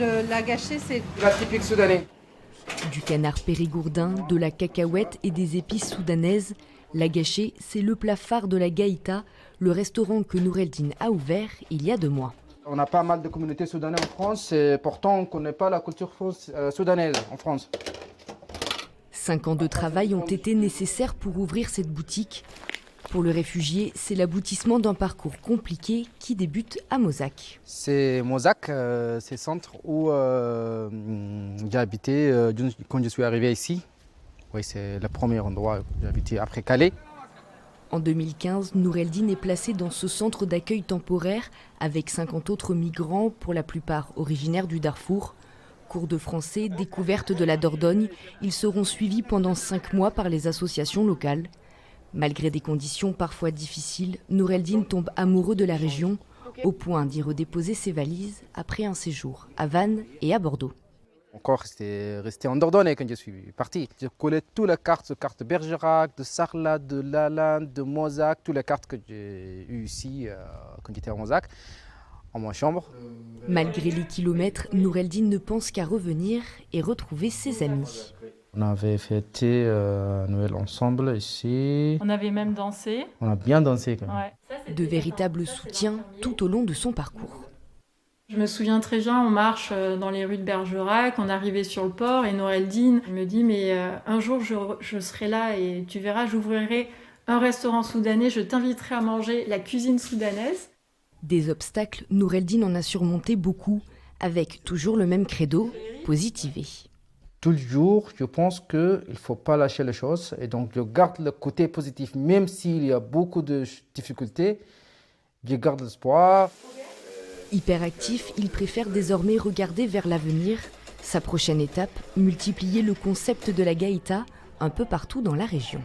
La gâchée, c'est la typique soudanais. Du canard périgourdin, de la cacahuète et des épices soudanaises, la gâchée, c'est le plat phare de la Gaïta, le restaurant que Nour El-Din a ouvert il y a 2 mois. On a pas mal de communautés soudanaises en France, et pourtant on ne connaît pas la culture soudanaise en France. 5 ans de travail ont été nécessaires pour ouvrir cette boutique. Pour le réfugié, c'est l'aboutissement d'un parcours compliqué qui débute à Mozac. C'est Mozac, c'est le centre où j'ai habité quand je suis arrivé ici. Oui, c'est le premier endroit où j'ai habité après Calais. En 2015, Nour El-Din est placé dans ce centre d'accueil temporaire avec 50 autres migrants, pour la plupart originaires du Darfour. Cours de français, découverte de la Dordogne, ils seront suivis pendant 5 mois par les associations locales. Malgré des conditions parfois difficiles, Nour El-Din tombe amoureux de la région, au point d'y redéposer ses valises après un séjour à Vannes et à Bordeaux. Encore resté en Dordogne quand je suis parti. J'ai collé toutes les cartes Bergerac, de Sarlat, de Lalande, de Mozac, toutes les cartes que j'ai eues ici quand j'étais à Mozac, en ma chambre. Malgré les kilomètres, Nour El-Din ne pense qu'à revenir et retrouver ses amis. On avait fêté Noël ensemble ici. On avait même dansé. On a bien dansé quand même. Ouais. De véritables soutiens tout au long de son parcours. Je me souviens très bien, on marche dans les rues de Bergerac, on arrivait sur le port et Nour El-Din me dit mais un jour je serai là et tu verras, j'ouvrirai un restaurant soudanais, je t'inviterai à manger la cuisine soudanaise. Des obstacles, Nour El-Din en a surmonté beaucoup, avec toujours le même credo, positiver. Tout le jour, je pense qu'il ne faut pas lâcher les choses et donc je garde le côté positif, même s'il y a beaucoup de difficultés, je garde l'espoir. Hyperactif, il préfère désormais regarder vers l'avenir. Sa prochaine étape, multiplier le concept de la Gaïta un peu partout dans la région.